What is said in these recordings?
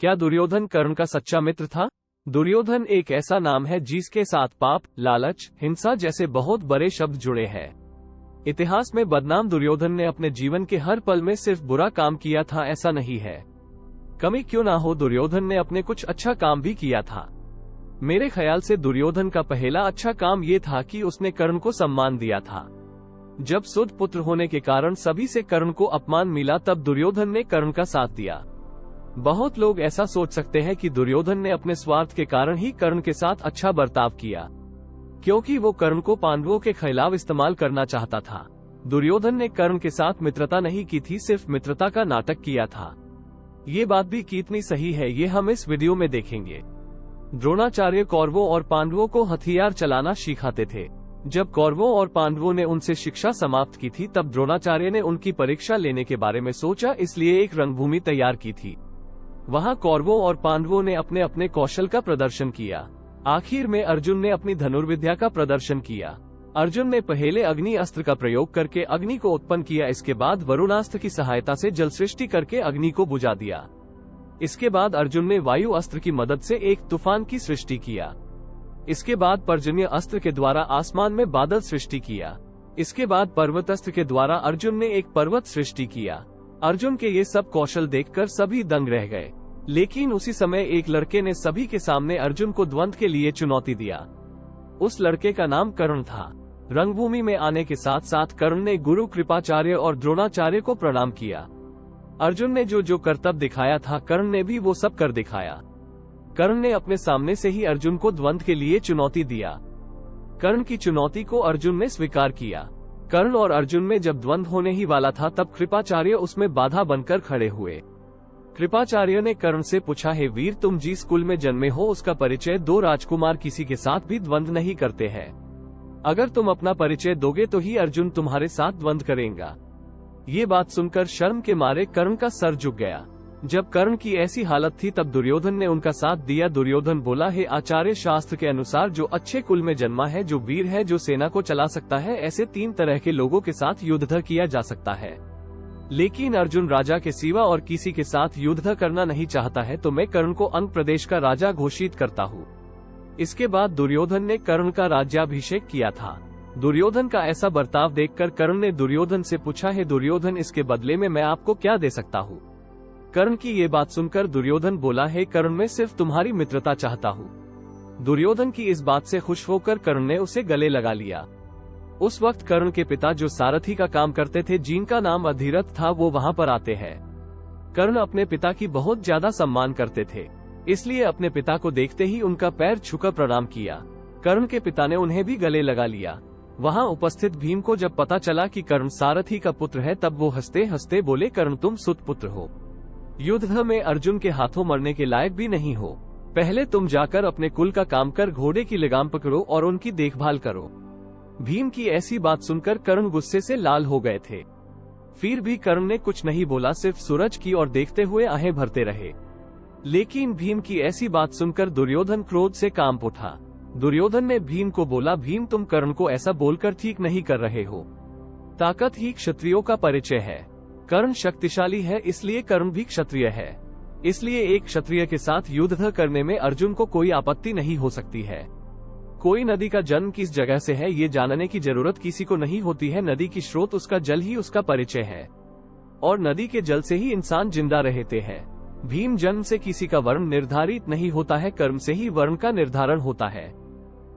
क्या दुर्योधन कर्ण का सच्चा मित्र था? दुर्योधन एक ऐसा नाम है जिसके साथ पाप, लालच, हिंसा जैसे बहुत बड़े शब्द जुड़े हैं। इतिहास में बदनाम दुर्योधन ने अपने जीवन के हर पल में सिर्फ बुरा काम किया था ऐसा नहीं है। कमी क्यों ना हो, दुर्योधन ने अपने कुछ अच्छा काम भी किया था। मेरे ख्याल से दुर्योधन का पहला अच्छा काम ये था कि उसने कर्ण को सम्मान दिया था। जब सुध पुत्र होने के कारण सभी से कर्ण को अपमान मिला तब दुर्योधन ने कर्ण का साथ दिया। बहुत लोग ऐसा सोच सकते हैं कि दुर्योधन ने अपने स्वार्थ के कारण ही कर्ण के साथ अच्छा बर्ताव किया, क्योंकि वो कर्ण को पांडवों के खिलाफ इस्तेमाल करना चाहता था। दुर्योधन ने कर्ण के साथ मित्रता नहीं की थी, सिर्फ मित्रता का नाटक किया था। ये बात भी कितनी सही है ये हम इस वीडियो में देखेंगे। द्रोणाचार्य कौरवों और पांडवों को हथियार चलाना सिखाते थे। जब कौरवों और पांडवों ने उनसे शिक्षा समाप्त की थी तब द्रोणाचार्य ने उनकी परीक्षा लेने के बारे में सोचा, इसलिए एक रणभूमि तैयार की थी। वहां कौरवों और पांडवों ने अपने अपने कौशल का प्रदर्शन किया। आखिर में अर्जुन ने अपनी धनुर्विद्या का प्रदर्शन किया। अर्जुन ने पहले अग्नि अस्त्र का प्रयोग करके अग्नि को उत्पन्न किया। इसके बाद वरुणास्त्र की सहायता से जल सृष्टि करके अग्नि को बुझा दिया। इसके बाद अर्जुन ने वायु अस्त्र की मदद से एक तूफान की सृष्टि किया। इसके बाद पर्जन्य अस्त्र के द्वारा आसमान में बादल सृष्टि किया। इसके बाद पर्वत अस्त्र के द्वारा अर्जुन ने एक पर्वत सृष्टि किया। अर्जुन के ये सब कौशल देखकर सभी दंग रह गए। लेकिन उसी समय एक लड़के ने सभी के सामने अर्जुन को द्वंद्व के लिए चुनौती दिया। उस लड़के का नाम कर्ण था। रंगभूमि में आने के साथ साथ कर्ण ने गुरु कृपाचार्य और द्रोणाचार्य को प्रणाम किया। अर्जुन ने जो जो करतब दिखाया था कर्ण ने भी वो सब कर दिखाया। कर्ण ने अपने सामने से ही अर्जुन को द्वंद्व के लिए चुनौती दिया। कर्ण की चुनौती को अर्जुन ने स्वीकार किया। कर्ण और अर्जुन में जब द्वंद्व होने ही वाला था तब कृपाचार्य उसमें बाधा बनकर खड़े हुए। कृपाचार्य ने कर्ण से पूछा, हे वीर, तुम जिस कुल में जन्मे हो उसका परिचय दो। राजकुमार किसी के साथ भी द्वंद्व नहीं करते हैं। अगर तुम अपना परिचय दोगे तो ही अर्जुन तुम्हारे साथ द्वंद्व करेगा। ये बात सुनकर शर्म के मारे कर्ण का सर झुक गया। जब कर्ण की ऐसी हालत थी तब दुर्योधन ने उनका साथ दिया। दुर्योधन बोला, हे आचार्य, शास्त्र के अनुसार जो अच्छे कुल में जन्मा है, जो वीर है, जो सेना को चला सकता है, ऐसे 3 तरह के लोगों के साथ युद्ध किया जा सकता है। लेकिन अर्जुन राजा के सिवा और किसी के साथ युद्ध करना नहीं चाहता है, तो मैं कर्ण को अंग प्रदेश का राजा घोषित करता हूँ। इसके बाद दुर्योधन ने कर्ण का राज्याभिषेक किया था। दुर्योधन का ऐसा बर्ताव देखकर कर्ण ने दुर्योधन से पूछा, है दुर्योधन, इसके बदले में मैं आपको क्या दे सकता हूँ? कर्ण की ये बात सुनकर दुर्योधन बोला, है कर्ण, मैं सिर्फ तुम्हारी मित्रता चाहता हूँ। दुर्योधन की इस बात से खुश होकर कर्ण ने उसे गले लगा लिया। उस वक्त कर्ण के पिता जो सारथी का काम करते थे, जिनका नाम अधिरथ था, वो वहां पर आते हैं। कर्ण अपने पिता की बहुत ज्यादा सम्मान करते थे, इसलिए अपने पिता को देखते ही उनका पैर छूकर प्रणाम किया। कर्ण के पिता ने उन्हें भी गले लगा लिया। वहां उपस्थित भीम को जब पता चला कि कर्ण सारथी का पुत्र है तब वो हंसते हंसते बोले, कर्ण, तुम सुत पुत्र हो। युद्ध में अर्जुन के हाथों मरने के लायक भी नहीं हो। पहले तुम जाकर अपने कुल का काम कर घोड़े की लगाम पकड़ो और उनकी देखभाल करो। भीम की ऐसी बात सुनकर कर्ण गुस्से से लाल हो गए थे। फिर भी कर्ण ने कुछ नहीं बोला, सिर्फ सूरज की ओर देखते हुए आहें भरते रहे। लेकिन भीम की ऐसी बात सुनकर दुर्योधन क्रोध से कांप उठा। दुर्योधन ने भीम को बोला, भीम, तुम कर्ण को ऐसा बोलकर ठीक नहीं कर रहे हो। ताकत ही क्षत्रियों का परिचय है। कर्ण शक्तिशाली है, इसलिए कर्ण भी क्षत्रिय है। इसलिए एक क्षत्रिय के साथ युद्ध करने में अर्जुन को कोई आपत्ति नहीं हो सकती है। कोई नदी का जन्म किस जगह से है ये जानने की जरूरत किसी को नहीं होती है। नदी की स्रोत, उसका जल ही उसका परिचय है, और नदी के जल से ही इंसान जिंदा रहते हैं। भीम जन्म से किसी का वर्ण निर्धारित नहीं होता है, कर्म से ही वर्ण का निर्धारण होता है।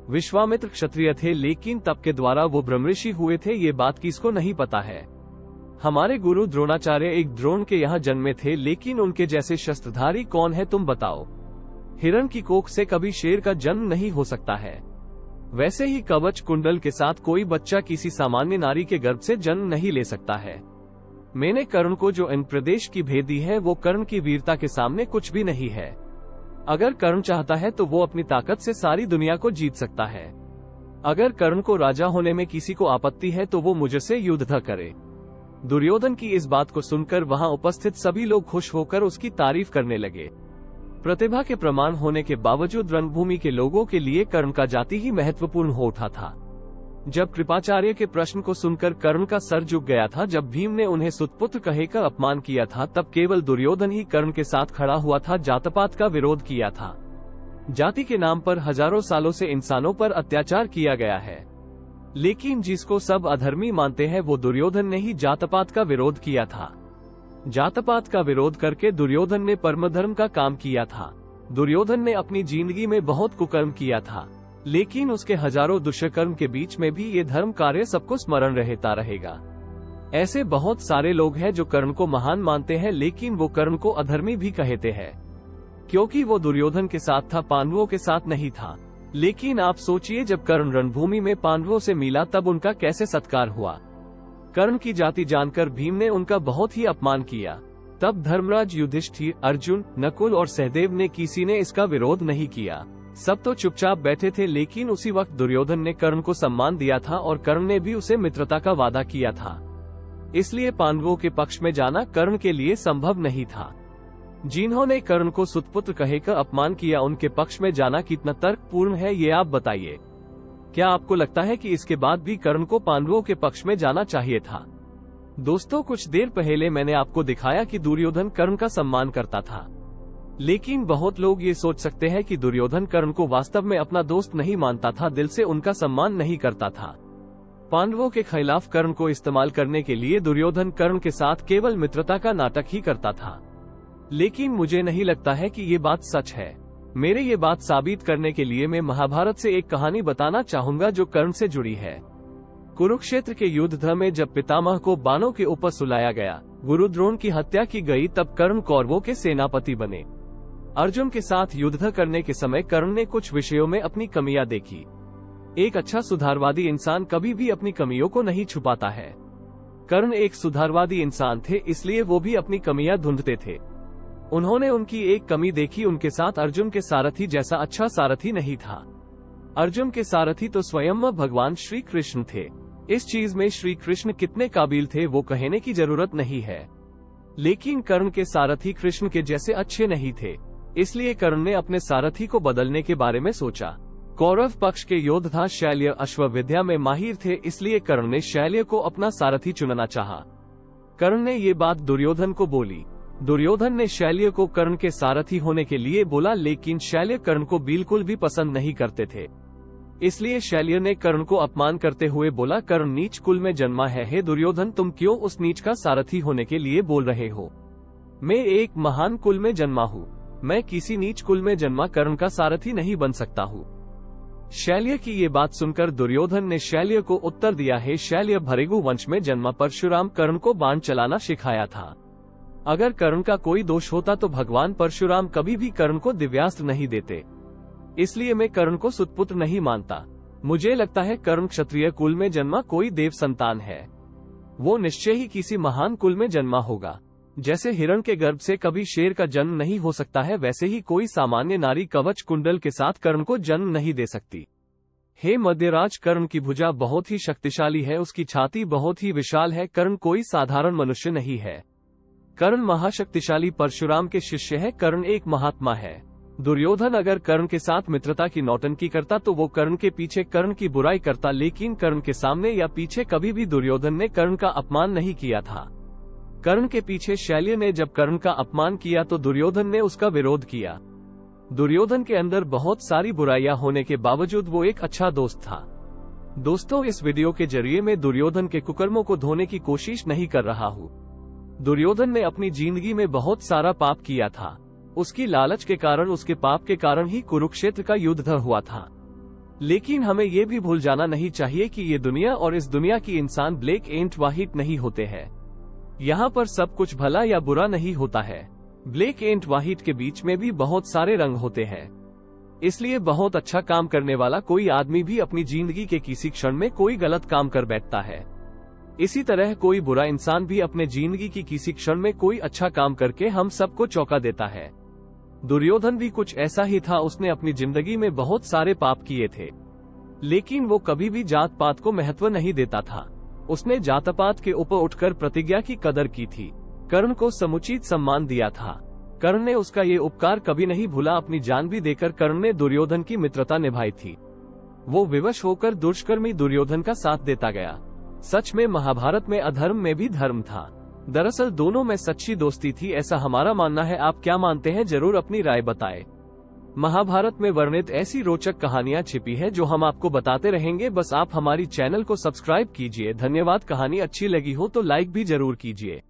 विश्वामित्र क्षत्रिय थे, लेकिन तप के द्वारा वो ब्रह्मऋषि हुए थे, ये बात किसको नहीं पता है। हमारे गुरु द्रोणाचार्य एक द्रोण के यहाँ जन्मे थे, लेकिन उनके जैसे शस्त्रधारी कौन है तुम बताओ। हिरण की कोख से कभी शेर का जन्म नहीं हो सकता है। वैसे ही कवच कुंडल के साथ कोई बच्चा किसी सामान्य नारी के गर्भ से जन्म नहीं ले सकता है। मैंने कर्ण को जो इन प्रदेश की भेद दी है वो कर्ण की वीरता के सामने कुछ भी नहीं है। अगर कर्ण चाहता है तो वो अपनी ताकत से सारी दुनिया को जीत सकता है। अगर कर्ण को राजा होने में किसी को आपत्ति है तो वो मुझसे युद्ध करे। दुर्योधन की इस बात को सुनकर वहां उपस्थित सभी लोग खुश होकर उसकी तारीफ करने लगे। प्रतिभा के प्रमाण होने के बावजूद रणभूमि के लोगों के लिए कर्ण का जाति ही महत्वपूर्ण हो उठा था। जब कृपाचार्य के प्रश्न को सुनकर कर्ण का सर झुक गया था, जब भीम ने उन्हें सुतपुत्र कहकर अपमान किया था, तब केवल दुर्योधन ही कर्ण के साथ खड़ा हुआ था, जातपात का विरोध किया था। जाति के नाम पर हजारों सालों से इंसानों पर अत्याचार किया गया है, लेकिन जिसको सब अधर्मी मानते हैं वो दुर्योधन ने ही जातपात का विरोध किया था। जातपात का विरोध करके दुर्योधन ने परमधर्म का काम किया था। दुर्योधन ने अपनी जिंदगी में बहुत कुकर्म किया था, लेकिन उसके हजारों दुष्कर्म के बीच में भी ये धर्म कार्य सबको स्मरण रहता रहेगा। ऐसे बहुत सारे लोग हैं जो कर्ण को महान मानते हैं, लेकिन वो कर्ण को अधर्मी भी कहते हैं, क्योंकि वो दुर्योधन के साथ था, पांडवों के साथ नहीं था। लेकिन आप सोचिए, जब कर्ण रणभूमि में पांडवों से मिला तब उनका कैसे सत्कार हुआ। कर्ण की जाति जानकर भीम ने उनका बहुत ही अपमान किया। तब धर्मराज, युधिष्ठिर, अर्जुन, नकुल और सहदेव ने किसी ने इसका विरोध नहीं किया। सब तो चुपचाप बैठे थे, लेकिन उसी वक्त दुर्योधन ने कर्ण को सम्मान दिया था और कर्ण ने भी उसे मित्रता का वादा किया था। इसलिए पांडवों के पक्ष में जाना कर्ण के लिए संभव नहीं था। जिन्होंने कर्ण को सुतपुत्र कहकर अपमान किया, उनके पक्ष में जाना कितना तर्कपूर्ण है, ये आप बताइए। क्या आपको लगता है कि इसके बाद भी कर्ण को पांडवों के पक्ष में जाना चाहिए था? दोस्तों, कुछ देर पहले मैंने आपको दिखाया कि दुर्योधन कर्ण का सम्मान करता था, लेकिन बहुत लोग ये सोच सकते हैं कि दुर्योधन कर्ण को वास्तव में अपना दोस्त नहीं मानता था, दिल से उनका सम्मान नहीं करता था। पांडवों के खिलाफ कर्ण को इस्तेमाल करने के लिए दुर्योधन कर्ण के साथ केवल मित्रता का नाटक ही करता था, लेकिन मुझे नहीं लगता है कि ये बात सच है। मेरे ये बात साबित करने के लिए मैं महाभारत से एक कहानी बताना चाहूंगा जो कर्ण से जुड़ी है। कुरुक्षेत्र के युद्ध में जब पितामह को बाणों के ऊपर सुलाया गया, गुरु द्रोण की हत्या की गई, तब कर्ण कौरवों के सेनापति बने। अर्जुन के साथ युद्ध करने के समय कर्ण ने कुछ विषयों में अपनी कमियां देखी। एक अच्छा सुधारवादी इंसान कभी भी अपनी कमियों को नहीं छुपाता है। कर्ण एक सुधारवादी इंसान थे, इसलिए वो भी अपनी कमियां ढूंढते थे। उन्होंने उनकी एक कमी देखी, उनके साथ अर्जुन के सारथी जैसा अच्छा सारथी नहीं था। अर्जुन के सारथी तो स्वयं भगवान श्री कृष्ण थे। इस चीज में श्री कृष्ण कितने काबिल थे वो कहने की जरूरत नहीं है, लेकिन कर्ण के सारथी कृष्ण के जैसे अच्छे नहीं थे। इसलिए कर्ण ने अपने सारथी को बदलने के बारे में सोचा। कौरव पक्ष के योद्धा शैल्य अश्व विद्या में माहिर थे, इसलिए कर्ण ने शैल्य को अपना सारथी चुनना चाहा। कर्ण ने ये बात दुर्योधन को बोली। दुर्योधन ने शैल्य को कर्ण के सारथी होने के लिए बोला, लेकिन शैल्य कर्ण को बिल्कुल भी पसंद नहीं करते थे। इसलिए शैल्य ने कर्ण को अपमान करते हुए बोला, कर्ण नीच कुल में जन्मा है, हे दुर्योधन तुम क्यों उस नीच का सारथी होने के लिए बोल रहे हो? मैं एक महान कुल में जन्मा हूँ, मैं किसी नीच कुल में जन्मा कर्ण का सारथी नहीं बन सकता हूँ। शैल्य की ये बात सुनकर दुर्योधन ने शैल्य को उत्तर दिया, हे शैल्य, भृगु वंश में जन्मा परशुराम कर्ण को बाण चलाना सिखाया था। अगर कर्ण का कोई दोष होता तो भगवान परशुराम कभी भी कर्ण को दिव्यास्त्र नहीं देते। इसलिए मैं कर्ण को सुतपुत्र नहीं मानता। मुझे लगता है कर्ण क्षत्रिय कुल में जन्मा कोई देव संतान है। वो निश्चय ही किसी महान कुल में जन्मा होगा। जैसे हिरण के गर्भ से कभी शेर का जन्म नहीं हो सकता है, वैसे ही कोई सामान्य नारी कवच कुंडल के साथ कर्ण को जन्म नहीं दे सकती। हे मध्यराज, कर्ण की भुजा बहुत ही शक्तिशाली है, उसकी छाती बहुत ही विशाल है। कर्ण कोई साधारण मनुष्य नहीं है। कर्ण महाशक्तिशाली परशुराम के शिष्य है। कर्ण एक महात्मा है। दुर्योधन अगर कर्ण के साथ मित्रता की नौटंकी करता तो वो कर्ण के पीछे कर्ण की बुराई करता, लेकिन कर्ण के सामने या पीछे कभी भी दुर्योधन ने कर्ण का अपमान नहीं किया था। कर्ण के पीछे शैल्य ने जब कर्ण का अपमान किया तो दुर्योधन ने उसका विरोध किया। दुर्योधन के अंदर बहुत सारी बुराइयां होने के बावजूद वो एक अच्छा दोस्त था। दोस्तों, इस वीडियो के जरिए मैं दुर्योधन के कुकर्मों को धोने की कोशिश नहीं कर रहा हूँ। दुर्योधन ने अपनी जिंदगी में बहुत सारा पाप किया था। उसकी लालच के कारण, उसके पाप के कारण ही कुरुक्षेत्र का युद्ध हुआ था। लेकिन हमें ये भी भूल जाना नहीं चाहिए कि ये दुनिया और इस दुनिया की इंसान ब्लैक एंड व्हाइट नहीं होते हैं। यहाँ पर सब कुछ भला या बुरा नहीं होता है। ब्लैक एंड व्हाइट के बीच में भी बहुत सारे रंग होते हैं। इसलिए बहुत अच्छा काम करने वाला कोई आदमी भी अपनी जिंदगी के किसी क्षण में कोई गलत काम कर बैठता है। इसी तरह कोई बुरा इंसान भी अपने जिंदगी की किसी क्षण में कोई अच्छा काम करके हम सबको चौंका देता है। दुर्योधन भी कुछ ऐसा ही था। उसने अपनी जिंदगी में बहुत सारे पाप किए थे, लेकिन वो कभी भी जात पात को महत्व नहीं देता था। उसने जात पात के ऊपर उठकर प्रतिज्ञा की कदर की थी। कर्ण को समुचित सम्मान दिया था। कर्ण ने उसका ये उपकार कभी नहीं भूला। अपनी जान भी देकर कर्ण ने दुर्योधन की मित्रता निभाई थी। वो विवश होकर दुष्कर्मी दुर्योधन का साथ देता गया। सच में महाभारत में अधर्म में भी धर्म था। दरअसल दोनों में सच्ची दोस्ती थी, ऐसा हमारा मानना है। आप क्या मानते हैं, जरूर अपनी राय बताएं। महाभारत में वर्णित ऐसी रोचक कहानियां छिपी है जो हम आपको बताते रहेंगे। बस आप हमारी चैनल को सब्सक्राइब कीजिए। धन्यवाद। कहानी अच्छी लगी हो तो लाइक भी जरूर कीजिए।